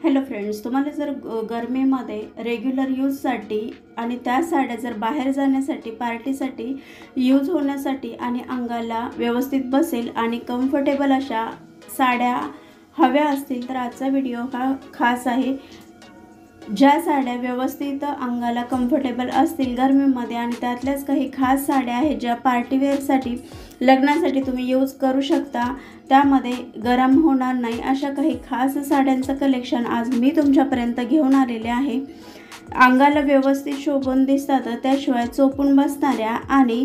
Hello friends, तुम्हाला जर गरमीमध्ये regular यूजसाठी आणि त्या साड्या जर बाहेर जाण्यासाठी पार्टीसाठी यूज होण्यासाठी आणि अंगाला व्यवस्थित बसेल आणि कम्फर्टेबल अशा साड्या हव्या असतील तर आजचा व्हिडिओ हा खास आहे। ज्या साड्या व्यवस्थित अंगाला कम्फर्टेबल असतील गरमीमध्ये आणि त्यातल्याच काही खास साड्या आहेत ज्या पार्टीवेअरसाठी लग्नासाठी तुम्ही यूज करू शकता, त्यामध्ये गरम होणार नाही अशा काही खास साड्यांचं कलेक्शन आज मी तुमच्यापर्यंत घेऊन आलेले आहे। अंगाला व्यवस्थित शोभून दिसतात त्याशिवाय चोपून बसणाऱ्या आणि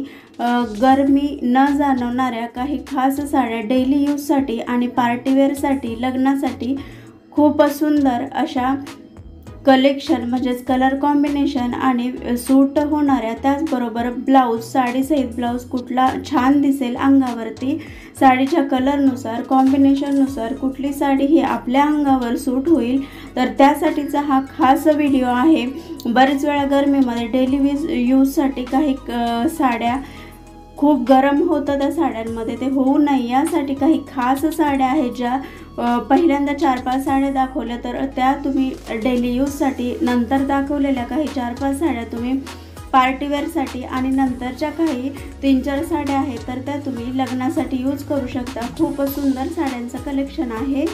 गरमी न जाणवणाऱ्या काही खास साड्या डेली यूजसाठी आणि पार्टीवेअरसाठी लग्नासाठी खूप सुंदर अशा कलेक्शन म्हणजेच कलर कॉम्बिनेशन आणि सूट होणाऱ्या, त्याचबरोबर ब्लाऊज साडीसहित ब्लाऊज कुठला छान दिसेल अंगावरती साडीच्या कलरनुसार कॉम्बिनेशननुसार कुठली साडी ही आपल्या अंगावर सूट होईल तर त्यासाठीचा हा खास व्हिडिओ आहे। बरेच वेळा गरमीमध्ये डेली यूजसाठी काही साड्या खूप गरम होतं त्या साड्यांमध्ये, ते होऊ नये यासाठी काही खास साड्या आहेत ज्या पहिल्यांदा 4-5 साड्या दाखवल्या तर त्या तुम्ही डेली यूजसाठी, नंतर दाखवलेल्या काही 4-5 साड्या तुम्ही पार्टीवेअरसाठी आणि नंतरच्या काही 3-4 साड्या आहेत तर त्या तुम्ही लग्नासाठी यूज करू शकता। खूप सुंदर साड्यांचं कलेक्शन आहे।